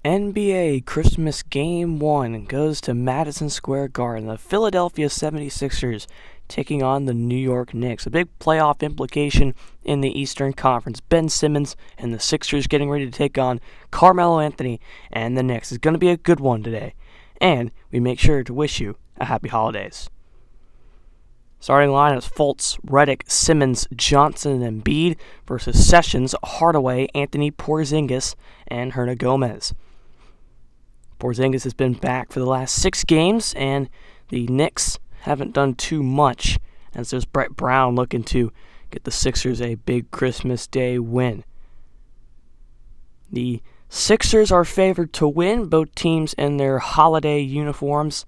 NBA Christmas Game 1 goes to Madison Square Garden. The Philadelphia 76ers taking on the New York Knicks. A big playoff implication in the Eastern Conference. Ben Simmons and the Sixers getting ready to take on Carmelo Anthony and the Knicks. It's going to be a good one today. And we make sure to wish you a happy holidays. Starting line is Fultz, Redick, Simmons, Johnson, and Embiid versus Sessions, Hardaway, Anthony, Porzingis, and Hernangomez. Porzingis has been back for the last 6 games, and the Knicks haven't done too much, as there's Brett Brown looking to get the Sixers a big Christmas Day win. The Sixers are favored to win, both teams in their holiday uniforms.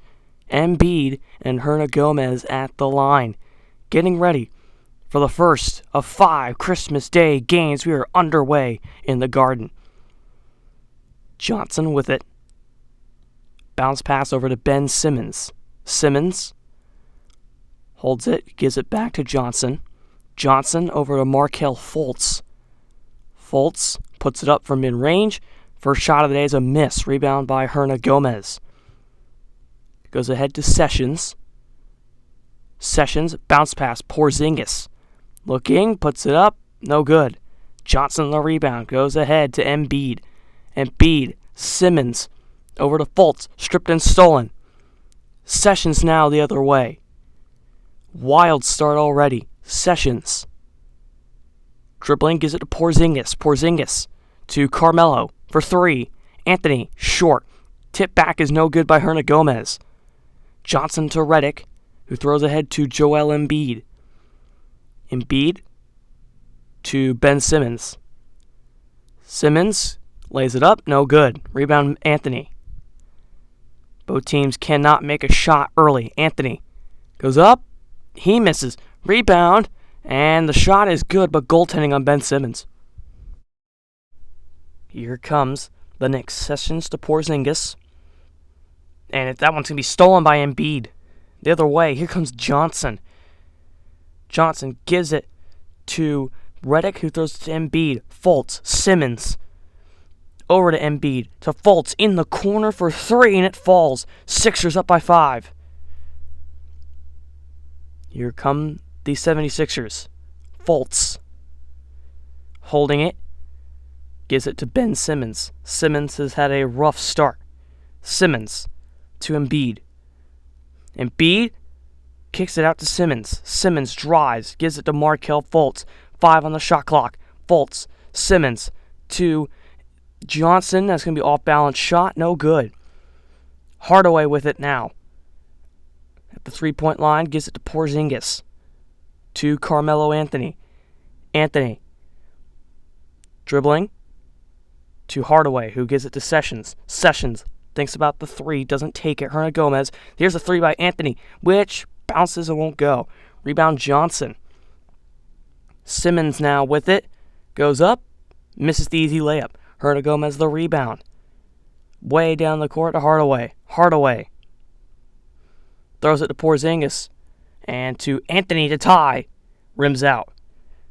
Embiid and Hernangomez at the line, getting ready for the first of 5 Christmas Day games. We are underway in the Garden. Johnson with it. Bounce pass over to Ben Simmons. Simmons holds it, gives it back to Johnson. Johnson over to Markelle Fultz. Fultz puts it up from mid-range. First shot of the day is a miss. Rebound by Hernangomez. Goes ahead to Sessions. Sessions, bounce pass, Porzingis. Looking, puts it up, no good. Johnson the rebound, goes ahead to Embiid. Embiid, Simmons, over to Fultz, stripped and stolen. Sessions now the other way. Wild start already. Sessions. Dribbling, gives it to Porzingis. Porzingis to Carmelo for 3. Anthony, short. Tip back is no good by Hernangomez. Johnson to Redick, who throws ahead to Joel Embiid. Embiid to Ben Simmons. Simmons lays it up, no good. Rebound Anthony. Both teams cannot make a shot early. Anthony goes up, he misses. Rebound, and the shot is good, but goaltending on Ben Simmons. Here comes the Knicks. Sessions to Porzingis. And that one's going to be stolen by Embiid. The other way, here comes Johnson. Johnson gives it to Redick, who throws it to Embiid. Fultz, Simmons. Over to Embiid, to Fultz, in the corner for 3, and it falls. Sixers up by 5. Here come the 76ers. Fultz, holding it, gives it to Ben Simmons. Simmons has had a rough start. Simmons to Embiid. Embiid kicks it out to Simmons. Simmons drives, gives it to Markelle Fultz. 5 on the shot clock. Fultz, Simmons to Johnson. That's going to be off-balance shot. No good. Hardaway with it now. At the 3-point line, gives it to Porzingis. To Carmelo Anthony. Anthony dribbling to Hardaway, who gives it to Sessions. Sessions thinks about the 3, doesn't take it. Hernangomez. Here's a 3 by Anthony, which bounces and won't go. Rebound Johnson. Simmons now with it. Goes up. Misses the easy layup. Hernangomez the rebound. Way down the court to Hardaway. Hardaway throws it to Porzingis. And to Anthony to tie. Rims out.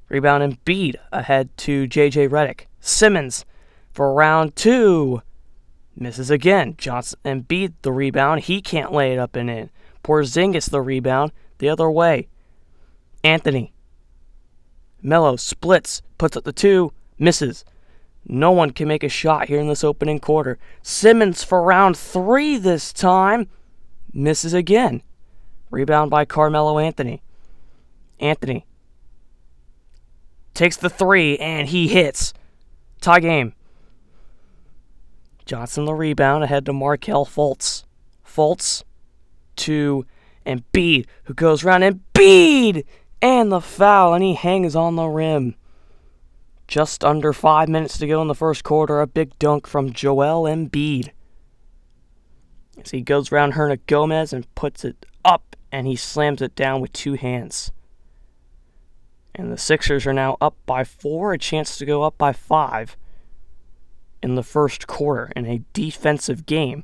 Rebound Embiid ahead to J.J. Redick. Simmons for round 2. Misses again. Johnson Embiid the rebound. He can't lay it up and in. Porzingis the rebound. The other way. Anthony. Melo splits. Puts up the 2. Misses. No one can make a shot here in this opening quarter. Simmons for round 3 this time. Misses again. Rebound by Carmelo Anthony. Anthony takes the 3 and he hits. Tie game. Johnson the rebound ahead to Markelle Fultz. Fultz to Embiid, who goes around. Embiid! And the foul, and he hangs on the rim. Just under 5 minutes to go in the first quarter. A big dunk from Joel Embiid. As he goes around Hernangomez and puts it up, and he slams it down with 2 hands. And the Sixers are now up by 4, a chance to go up by 5 in the first quarter in a defensive game.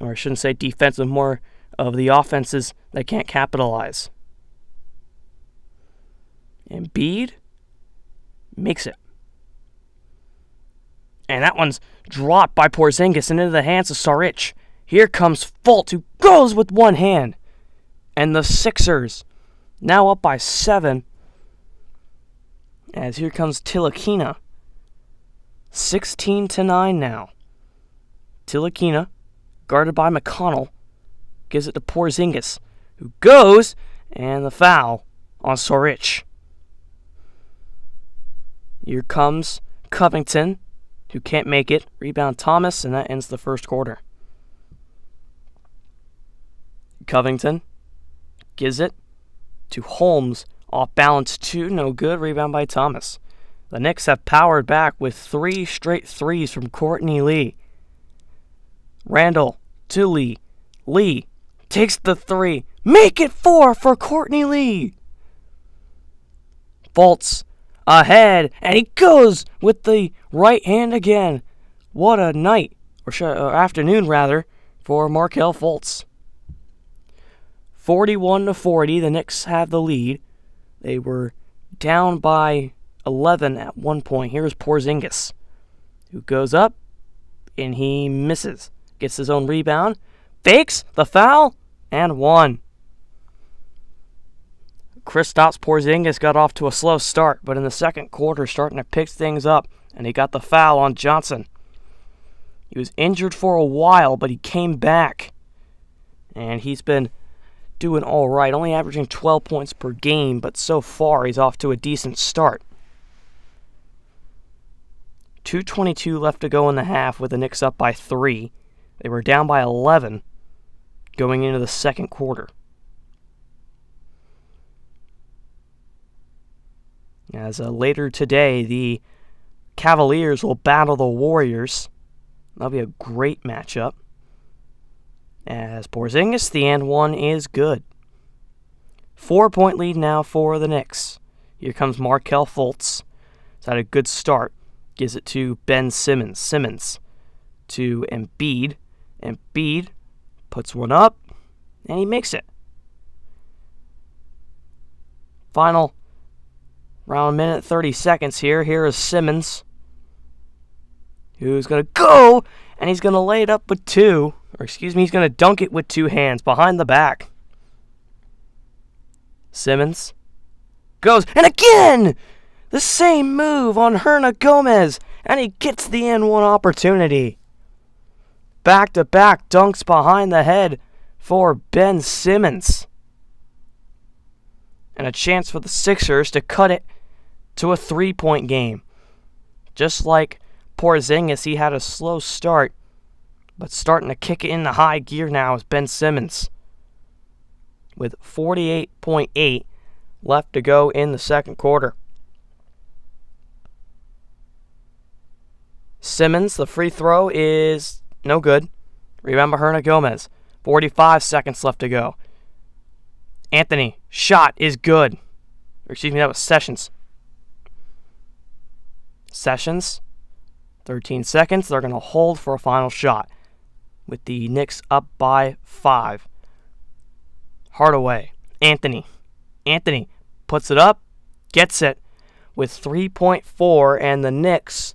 Or I shouldn't say defensive, more of the offenses that can't capitalize. Embiid makes it. And that one's dropped by Porzingis and into the hands of Saric. Here comes Fultz, who goes with one hand. And the Sixers, now up by 7. As here comes Ntilikina. 16-9 now. Ntilikina, guarded by McConnell, gives it to Porzingis, who goes, and the foul on Saric. Here comes Covington, who can't make it. Rebound Thomas, and that ends the first quarter. Covington gives it to Holmes. Off balance 2, no good. Rebound by Thomas. The Knicks have powered back with 3 straight threes from Courtney Lee. Randall to Lee. Lee takes the 3. Make it 4 for Courtney Lee. Fultz ahead, and he goes with the right hand again. What a night, or afternoon rather, for Markelle Fultz. 41-40, the Knicks have the lead. They were down by 11 at one point. Here's Porzingis, who goes up, and he misses. Gets his own rebound, fakes the foul, and 1. Kristaps Porzingis got off to a slow start, but in the second quarter starting to pick things up, and he got the foul on Johnson. He was injured for a while, but he came back, and he's been doing all right, only averaging 12 points per game, but so far he's off to a decent start. 2:22 left to go in the half with the Knicks up by 3. They were down by 11 going into the second quarter. As later today, the Cavaliers will battle the Warriors. That'll be a great matchup. As Porzingis, the and 1 is good. 4-point lead now for the Knicks. Here comes Markelle Fultz. He's had a good start. Gives it to Ben Simmons. Simmons to Embiid. Embiid puts one up, and he makes it. Final around a minute 30 seconds here. Here is Simmons, who's going to go, and he's going to lay it up with 2. He's going to dunk it with 2 hands behind the back. Simmons goes, and again, the same move on Hernangomez, and he gets the N1 opportunity. Back-to-back dunks behind the head for Ben Simmons. And a chance for the Sixers to cut it to a 3-point game. Just like Porzingis, he had a slow start, but starting to kick it into high gear now is Ben Simmons. With 48.8 left to go in the second quarter. Simmons, the free throw is no good. Rebound by Hernangomez. 45 seconds left to go. Anthony, shot is good. That was Sessions. Sessions, 13 seconds. They're going to hold for a final shot with the Knicks up by 5. Hardaway. Anthony puts it up, gets it with 3.4, and the Knicks,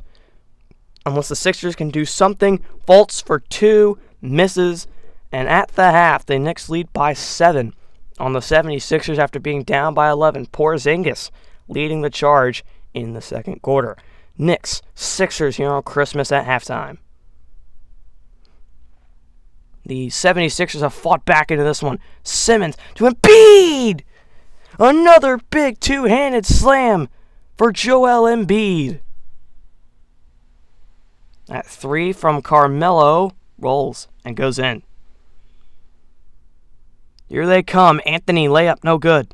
unless the Sixers can do something, Fultz for 2, misses, and at the half, the Knicks lead by 7 on the 76ers after being down by 11. Porzingis leading the charge in the second quarter. Knicks, Sixers here on Christmas at halftime. The 76ers have fought back into this one. Simmons to Embiid! Another big two-handed slam for Joel Embiid. That 3 from Carmelo rolls and goes in. Here they come. Anthony layup, no good.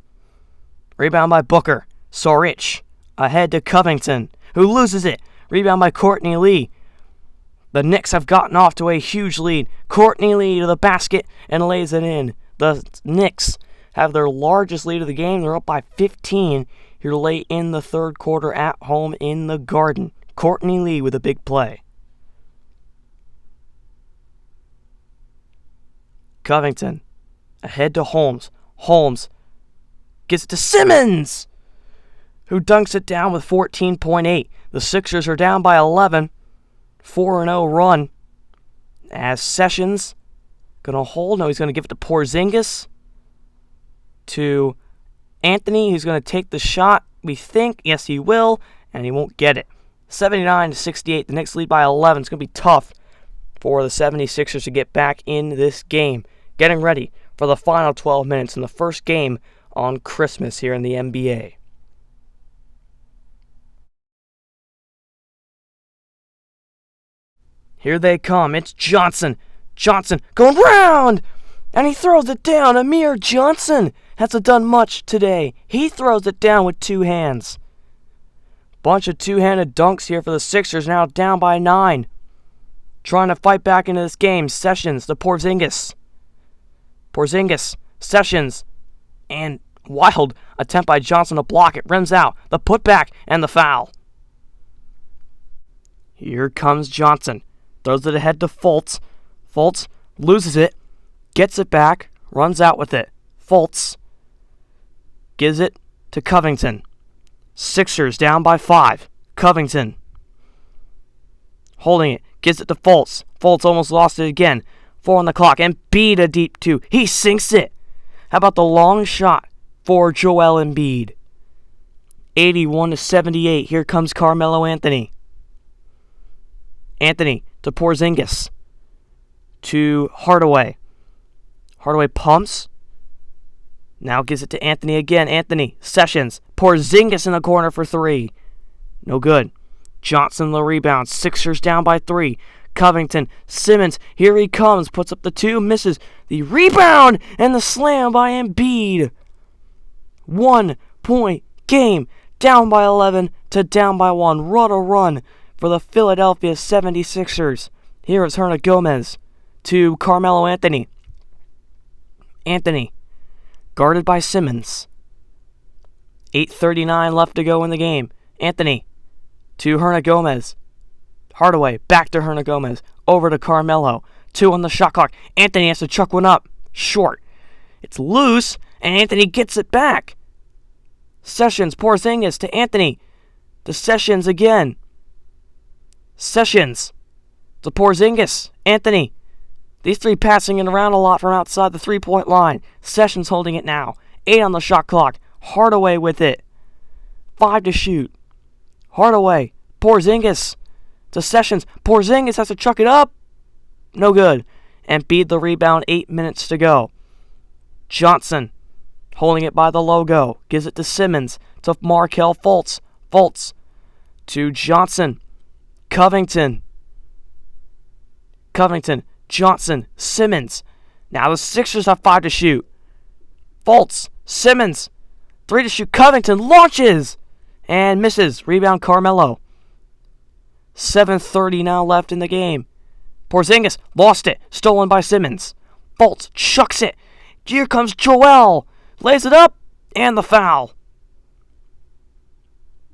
Rebound by Booker. Saric ahead to Covington, who loses it. Rebound by Courtney Lee. The Knicks have gotten off to a huge lead. Courtney Lee to the basket and lays it in. The Knicks have their largest lead of the game. They're up by 15 here late in the third quarter at home in the Garden. Courtney Lee with a big play. Covington ahead to Holmes. Holmes gets it to Simmons, who dunks it down with 14.8. The Sixers are down by 11. 4-0 run. As Sessions going to hold. No, he's going to give it to Porzingis. To Anthony, who's going to take the shot. We think. Yes, he will. And he won't get it. 79-68. The Knicks lead by 11. It's going to be tough for the 76ers to get back in this game. Getting ready for the final 12 minutes in the first game on Christmas here in the NBA. Here they come. It's Johnson. Johnson going round! And he throws it down. Amir Johnson hasn't done much today. He throws it down with two hands. Bunch of two-handed dunks here for the Sixers, now down by 9. Trying to fight back into this game. Sessions to Porzingis. Porzingis, Sessions, and wild attempt by Johnson to block it. Rims out. The putback and the foul. Here comes Johnson. Throws it ahead to Fultz. Fultz loses it. Gets it back. Runs out with it. Fultz gives it to Covington. Sixers down by 5. Covington holding it. Gives it to Fultz. Fultz almost lost it again. 4 on the clock. Embiid a deep 2. He sinks it. How about the long shot for Joel Embiid? 81-78. Here comes Carmelo Anthony. Anthony to Porzingis. To Hardaway. Hardaway pumps. Now gives it to Anthony again. Anthony. Sessions. Porzingis in the corner for 3. No good. Johnson the rebound. Sixers down by 3. Covington. Simmons. Here he comes. Puts up the 2. Misses. The rebound and the slam by Embiid. 1-point game. Down by 11 to down by 1. What a run for the Philadelphia 76ers. Here is Hernangomez to Carmelo Anthony. Anthony, guarded by Simmons. 8:39 left to go in the game. Anthony to Hernangomez. Hardaway, back to Hernangomez. Over to Carmelo. 2 on the shot clock. Anthony has to chuck one up. Short. It's loose, and Anthony gets it back. Sessions, Porzingis to Anthony. To Sessions again. Sessions to Porzingis. Anthony. These 3 passing it around a lot from outside the 3-point line. Sessions holding it now. 8 on the shot clock. Hardaway with it. 5 to shoot. Hardaway. Porzingis to Sessions. Porzingis has to chuck it up. No good. Embiid the rebound. 8 minutes to go. Johnson holding it by the logo. Gives it to Simmons. To Markelle Fultz. Fultz to Johnson. Covington. Johnson. Simmons. Now the Sixers have 5 to shoot. Fultz. Simmons. 3 to shoot. Covington launches. And misses. Rebound Carmelo. 7:30 now left in the game. Porzingis lost it. Stolen by Simmons. Fultz chucks it. Here comes Joel. Lays it up. And the foul.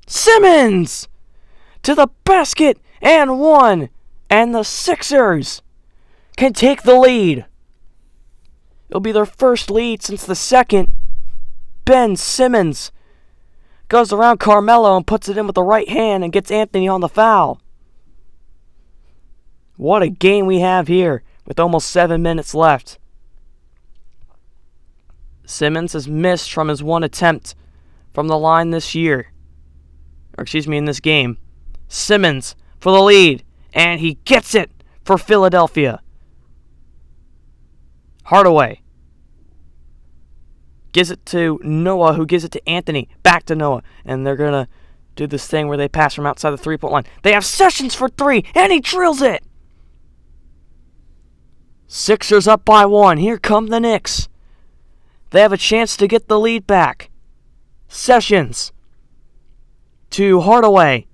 Simmons to the basket. And 1. And the Sixers can take the lead. It'll be their first lead since the second. Ben Simmons goes around Carmelo and puts it in with the right hand and gets Anthony on the foul. What a game we have here with almost 7 minutes left. Simmons has missed from his 1 attempt from the line this year. In this game. Simmons for the lead. And he gets it for Philadelphia. Hardaway gives it to Noah, who gives it to Anthony. Back to Noah. And they're going to do this thing where they pass from outside the 3-point line. They have Sessions for 3, and he drills it. Sixers up by 1. Here come the Knicks. They have a chance to get the lead back. Sessions to Hardaway.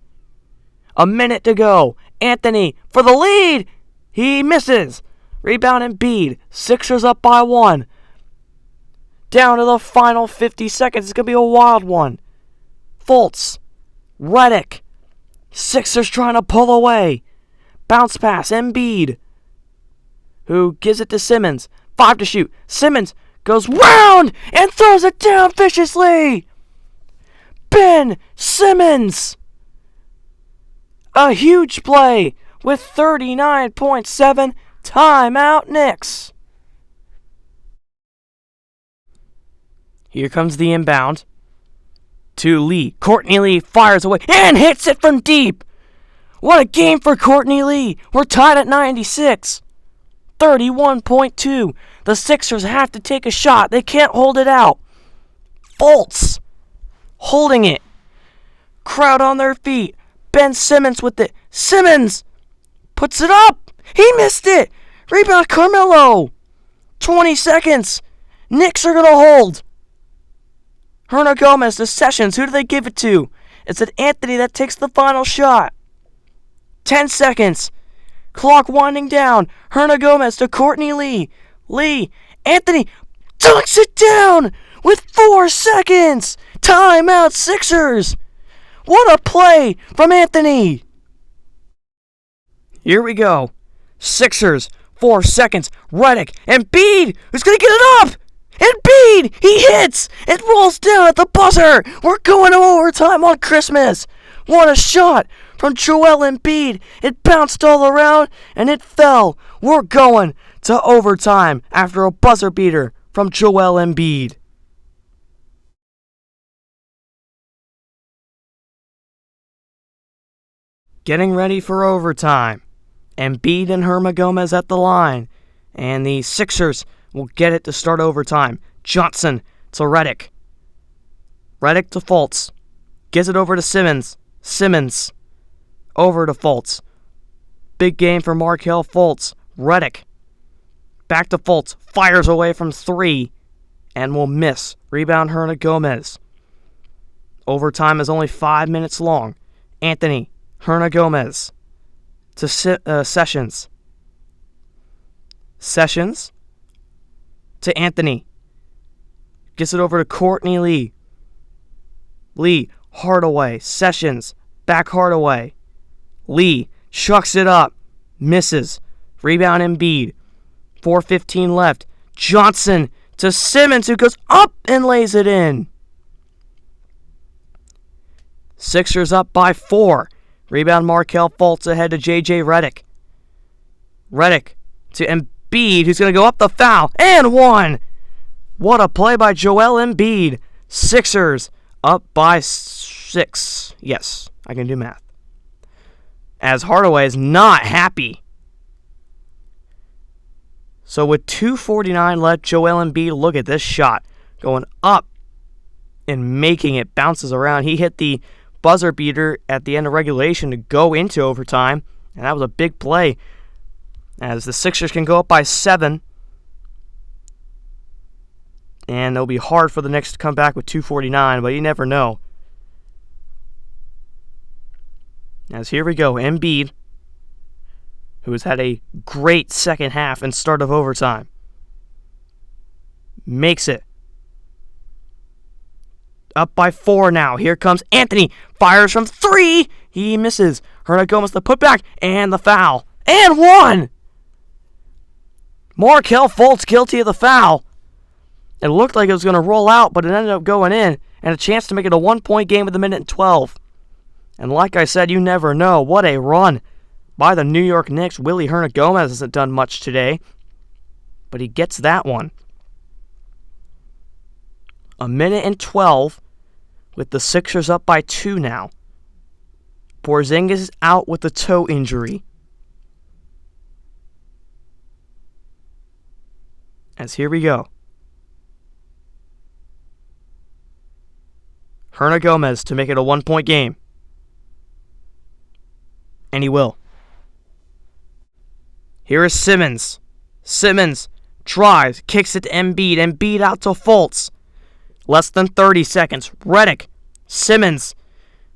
A minute to go. Anthony for the lead. He misses. Rebound Embiid. Sixers up by 1. Down to the final 50 seconds. It's going to be a wild one. Fultz. Redick. Sixers trying to pull away. Bounce pass. Embiid, who gives it to Simmons. 5 to shoot. Simmons goes round and throws it down viciously. Ben Simmons. A huge play. with 39.7. Timeout, Knicks. Here comes the inbound to Lee. Courtney Lee fires away and hits it from deep. What a game for Courtney Lee. We're tied at 96. 31.2. The Sixers have to take a shot. They can't hold it out. Fultz holding it. Crowd on their feet. Ben Simmons with it. Simmons puts it up. He missed it. Rebound Carmelo. 20 seconds. Knicks are going to hold. Hernangomez to Sessions. Who do they give it to? It's it Anthony that takes the final shot. 10 seconds. Clock winding down. Hernangomez to Courtney Lee. Lee. Anthony dunks it down with 4 seconds. Timeout, Sixers. What a play from Anthony. Here we go. Sixers, 4 seconds. Redick. Embiid, who's going to get it up? Embiid, he hits. It rolls down at the buzzer. We're going to overtime on Christmas. What a shot from Joel Embiid. It bounced all around and it fell. We're going to overtime after a buzzer beater from Joel Embiid. Getting ready for overtime. Embiid and Hernangomez at the line. And the Sixers will get it to start overtime. Johnson to Redick. Redick to Fultz. Gives it over to Simmons. Simmons over to Fultz. Big game for Markelle Fultz. Redick. Back to Fultz. Fires away from 3. And will miss. Rebound Hernangomez. Overtime is only 5 minutes long. Anthony. Hernangomez. To Sessions. Sessions to Anthony. Gets it over to Courtney Lee. Lee, Hardaway. Sessions, back Hardaway. Lee, chucks it up. Misses. Rebound Embiid. 4:15 left. Johnson to Simmons, who goes up and lays it in. Sixers up by 4. Rebound Markelle Fultz ahead to J.J. Redick. Redick to Embiid, who's going to go up the foul, and one. What a play by Joel Embiid. Sixers up by 6. Yes, I can do math. As Hardaway is not happy. So with 2:49 left, Joel Embiid, look at this shot. Going up and making it, bounces around. He hit the buzzer beater at the end of regulation to go into overtime, and that was a big play as the Sixers can go up by 7, and it'll be hard for the Knicks to come back with 2:49, but you never know. As here we go, Embiid, who has had a great second half and start of overtime, makes it. Up by 4 now. Here comes Anthony. Fires from 3. He misses. Hernangomez the putback and the foul. And one. Markelle Fultz guilty of the foul. It looked like it was going to roll out, but it ended up going in. And a chance to make it a 1-point game with 1:12. And like I said, you never know. What a run by the New York Knicks. Willy Hernangomez hasn't done much today, but he gets that one. 1:12 with the Sixers up by 2 now. Porzingis is out with a toe injury. As here we go. Hernangomez to make it a 1-point game. And he will. Here is Simmons. Simmons drives, kicks it to Embiid. Embiid out to Fultz. Less than 30 seconds. Redick. Simmons.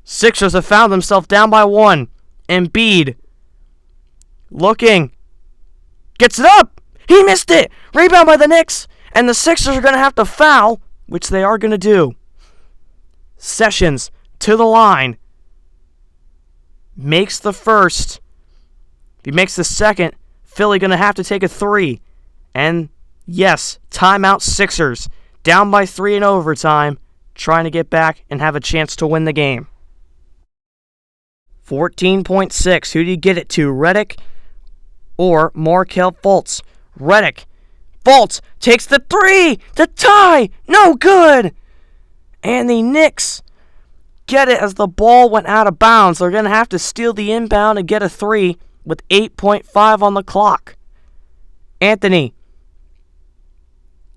Sixers have found themselves down by 1. Embiid. Looking. Gets it up. He missed it. Rebound by the Knicks. And the Sixers are going to have to foul, which they are going to do. Sessions to the line. Makes the first. If he makes the second, Philly going to have to take a 3. And yes, timeout Sixers. Down by 3 in overtime, trying to get back and have a chance to win the game. 14.6. Who do you get it to, Redick or Markelle Fultz? Redick. Fultz takes the three to tie. No good. And the Knicks get it as the ball went out of bounds. They're going to have to steal the inbound and get a three with 8.5 on the clock. Anthony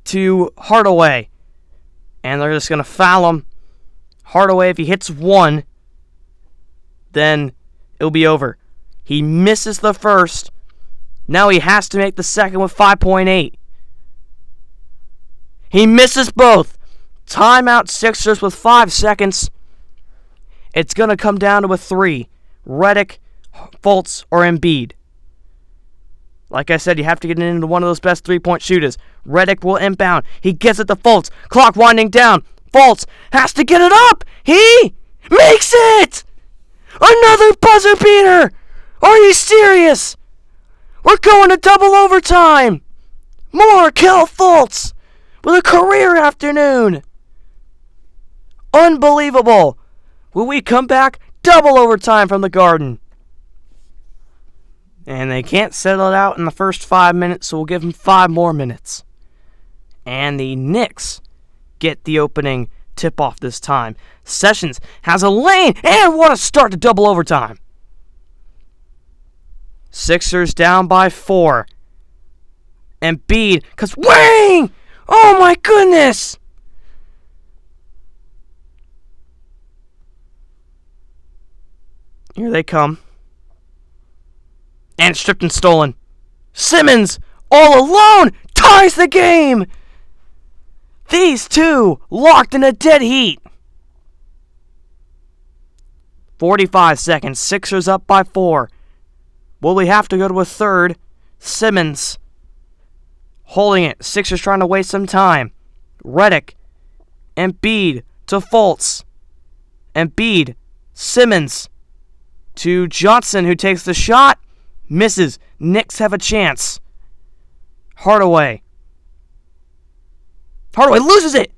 to Hardaway. And they're just going to foul him. Hardaway, if he hits one, then it'll be over. He misses the first. Now he has to make the second with 5.8. He misses both. Timeout Sixers with 5 seconds. It's going to come down to a three. Redick, Fultz, or Embiid. Like I said, you have to get into one of those best three-point shooters. Redick will inbound. He gets it to Fultz. Clock winding down. Fultz has to get it up. He makes it! Another buzzer beater! Are you serious? We're going to double overtime. Markelle Fultz with a career afternoon. Unbelievable. When we come back, double overtime from the Garden. And they can't settle it out in the first 5 minutes, so we'll give them 5 more minutes. And the Knicks get the opening tip-off this time. Sessions has a lane, and what a start to double overtime. Sixers down by 4. Embiid, because wang! Oh my goodness! Here they come. And stripped and stolen. Simmons, all alone, ties the game! These two locked in a dead heat. 45 seconds. Sixers up by 4. Will we have to go to a third? Simmons holding it. Sixers trying to waste some time. Redick. Embiid to Fultz. Embiid. Simmons to Johnson, who takes the shot. Misses. Knicks have a chance. Hardaway. Hardaway loses it!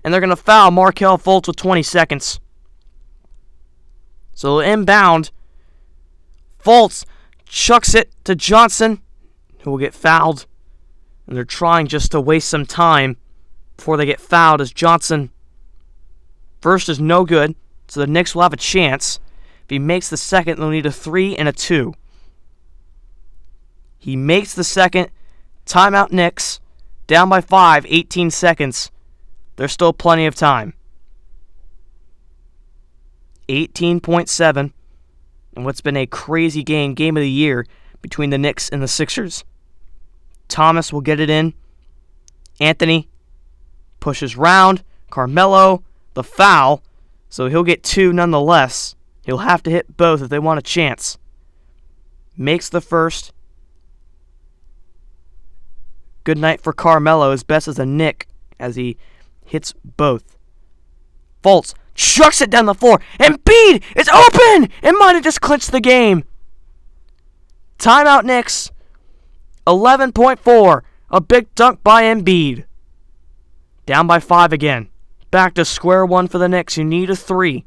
And they're going to foul Markelle Fultz with 20 seconds. So inbound. Fultz chucks it to Johnson, who will get fouled. And they're trying just to waste some time before they get fouled as Johnson. First is no good, so the Knicks will have a chance. If he makes the second, they'll need a 3 and a 2. He makes the second. Timeout Knicks. Down by 5, 18 seconds. There's still plenty of time. 18.7. And what's been a crazy game of the year between the Knicks and the Sixers. Thomas will get it in. Anthony pushes round. Carmelo, the foul. So he'll get 2 nonetheless. He'll have to hit both if they want a chance. Makes the first. Good night for Carmelo, as best as a Knick, as he hits both. Fultz chucks it down the floor. Embiid is open! It might have just clinched the game. Timeout Knicks. 11.4. A big dunk by Embiid. Down by 5 again. Back to square one for the Knicks. You need a 3.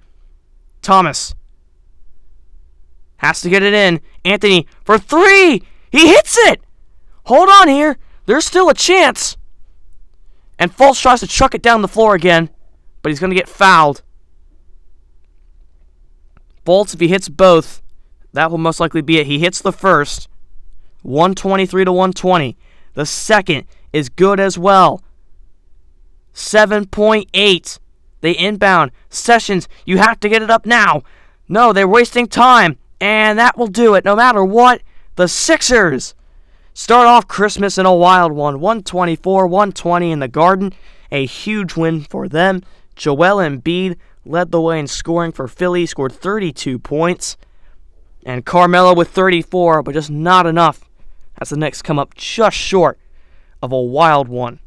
Thomas has to get it in. Anthony for 3. He hits it! Hold on here. There's still a chance. And Fultz tries to chuck it down the floor again, but he's going to get fouled. Fultz, if he hits both, that will most likely be it. He hits the first. 123 to 120. The second is good as well. 7.8. They inbound. Sessions, you have to get it up now. No, they're wasting time. And that will do it. No matter what, the Sixers start off Christmas in a wild one. 124-120 in the Garden. A huge win for them. Joel Embiid led the way in scoring for Philly. Scored 32 points. And Carmelo with 34, but just not enough as the Knicks come up just short of a wild one.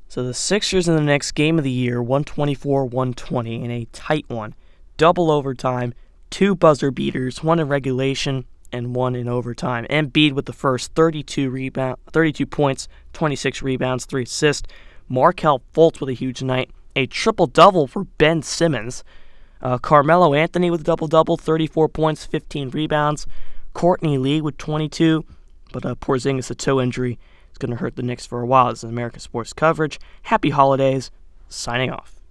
So the Sixers and the Knicks game of the year, 124-120 in a tight one. Double overtime. 2 buzzer beaters, 1 in regulation and 1 in overtime. Embiid with the first, 32 points, 26 rebounds, 3 assists. Markelle Fultz with a huge night, a triple-double for Ben Simmons. Carmelo Anthony with a double-double, 34 points, 15 rebounds. Courtney Lee with 22, but Porzingis, a toe injury, is going to hurt the Knicks for a while. This is American Sports Coverage. Happy holidays. Signing off.